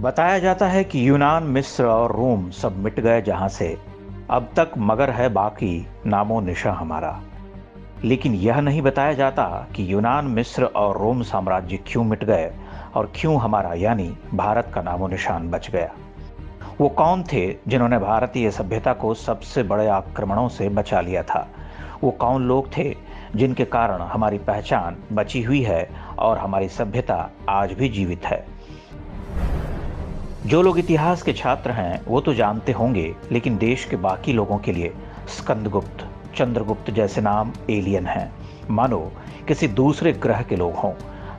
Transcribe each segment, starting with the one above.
बताया जाता है कि यूनान, मिस्र और रोम सब मिट गए जहां से, अब तक मगर है बाकी नामो निशा हमारा। लेकिन यह नहीं बताया जाता कि यूनान, मिस्र और रोम साम्राज्य क्यों मिट गए और क्यों हमारा यानी भारत का नामो निशान बच गया। वो कौन थे जिन्होंने भारतीय सभ्यता को सबसे बड़े आक्रमणों से बचा लिया था। वो कौन लोग थे जिनके कारण हमारी पहचान बची हुई है और हमारी सभ्यता आज भी जीवित है। जो लोग इतिहास के छात्र हैं वो तो जानते होंगे, लेकिन देश के बाकी लोगों के लिए स्कंदगुप्त, चंद्रगुप्त जैसे नाम एलियन हैं, मानो किसी दूसरे ग्रह के लोग हों।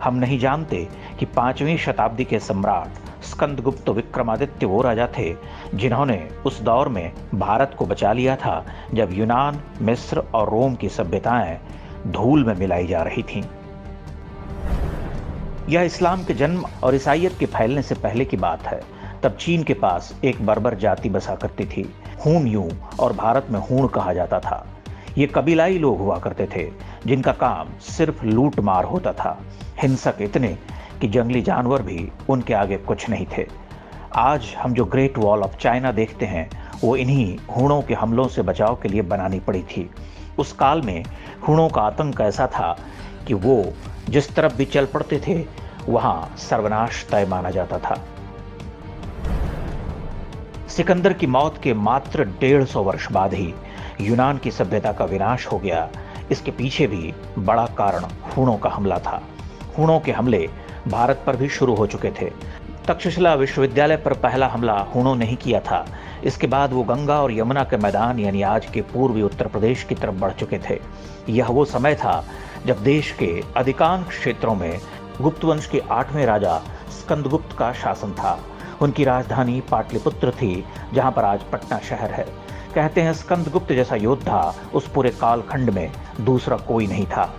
हम नहीं जानते कि 5वीं शताब्दी के सम्राट स्कंदगुप्त विक्रमादित्य वो राजा थे जिन्होंने उस दौर में भारत को बचा लिया था जब यूनान, मिस्र और रोम की सभ्यताएं धूल में मिलाई जा रही थीं। यह इस्लाम के जन्म और ईसाइयत के फैलने से पहले की बात है। तब चीन के पास एक बर्बर जाति बसा करती थी, हून यूं, और भारत में हूण कहा जाता था। ये कबीलाई लोग हुआ करते थे जिनका काम सिर्फ लूट मार होता था। हिंसक इतने कि जंगली जानवर भी उनके आगे कुछ नहीं थे। आज हम जो ग्रेट वॉल ऑफ चाइना देखते हैं वो इन्हीं हूणों के हमलों से बचाव के लिए बनानी पड़ी थी। उस काल में हूणों का आतंक ऐसा था कि वो जिस तरफ भी चल पड़ते थे वहां सर्वनाश तय माना जाता था। सिकंदर की मौत के मात्र 150 वर्ष बाद ही यूनान की सभ्यता का विनाश हो गया। इसके पीछे भी बड़ा कारण हूणों का हमला था। हूणों के हमले भारत पर भी शुरू हो चुके थे। तक्षशिला विश्वविद्यालय पर पहला हमला हूणों ने ही किया था। इसके बाद वो गंगा और यमुना के मैदान यानी आज के पूर्वी उत्तर प्रदेश की तरफ बढ़ चुके थे। यह वो समय था जब देश के अधिकांश क्षेत्रों में गुप्त वंश के 8वें राजा स्कंदगुप्त का शासन था। उनकी राजधानी पाटलिपुत्र थी, जहां पर आज पटना शहर है। कहते हैं स्कंदगुप्त जैसा योद्धा उस पूरे कालखंड में दूसरा कोई नहीं था।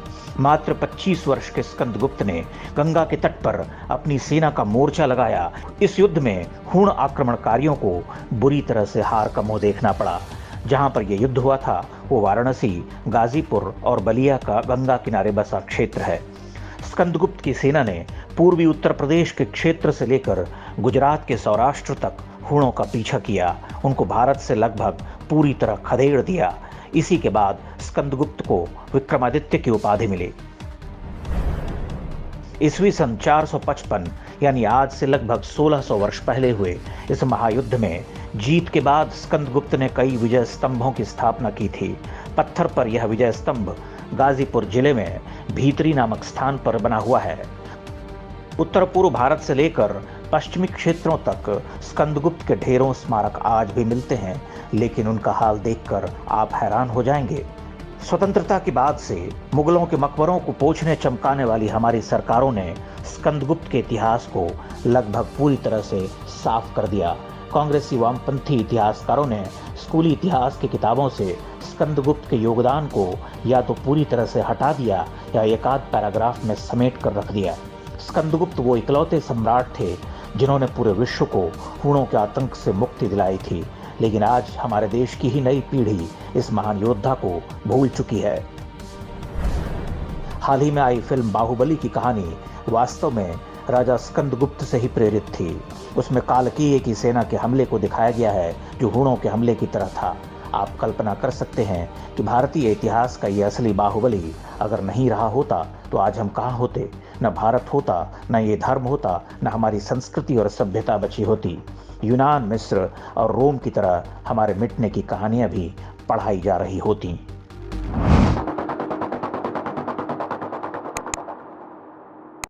मात्र 25 वर्ष के स्कंदगुप्त ने गंगा के तट पर अपनी सेना का मोर्चा लगाया। इस युद्ध में हूण आक्रमणकारियों को बुरी तरह से हार का मुंह देखना पड़ा। जहां पर यह युद्ध हुआ था वो वाराणसी, गाजीपुर और बलिया का गंगा किनारे बसा क्षेत्र है। स्कंदगुप्त की सेना ने पूर्वी उत्तर प्रदेश के क्षेत्र से लेकर गुजरात के सौराष्ट्र तक हूणों का पीछा किया। उनको भारत से लगभग पूरी तरह खदेड़ दिया। इसी के बाद स्कंदगुप्त को विक्रमादित्य की उपाधि मिली। ईस्वी सन 455 यानी आज से लगभग 1600 वर्ष पहले हुए इस महायुद्ध में जीत के बाद स्कंदगुप्त ने कई विजय स्तंभों की स्थापना की थी। पत्थर पर यह विजय स्तंभ गाजीपुर जिले में भीतरी नामक स्थान पर बना हुआ है। उत्तर पूर्व भारत से लेकर पश्चिमी क्षेत्रों तक स्कंदगुप्त के ढेरों स्मारक आज भी मिलते हैं, लेकिन उनका हाल देखकर आप हैरान हो जाएंगे। स्वतंत्रता के बाद से मुगलों के मकबरों को पोंछने चमकाने वाली हमारी सरकारों ने स्कंदगुप्त के इतिहास को लगभग पूरी तरह से साफ कर दिया। कांग्रेसी वामपंथी इतिहासकारों ने स्कूली इतिहास की किताबों से स्कंदगुप्त के योगदान को या तो पूरी तरह से हटा दिया या एक आध पैराग्राफ में समेट कर रख दिया। स्कंदगुप्त वो इकलौते सम्राट थे जिन्होंने पूरे विश्व को हूणों के आतंक से मुक्ति दिलाई थी, लेकिन आज हमारे देश की ही नई पीढ़ी इस महान योद्धा को भूल चुकी है। हाल ही में आई फिल्म बाहुबली की कहानी वास्तव में राजा स्कंदगुप्त से ही प्रेरित थी। उसमें कालकीय की सेना के हमले को दिखाया गया है जो हूणों के हमले की तरह था। आप कल्पना कर सकते हैं कि भारतीय इतिहास का ये असली बाहुबली अगर नहीं रहा होता तो आज हम कहाँ होते। न भारत होता, न ये धर्म होता, न हमारी संस्कृति और सभ्यता बची होती। यूनान, मिस्र और रोम की तरह हमारे मिटने की कहानियां भी पढ़ाई जा रही होती।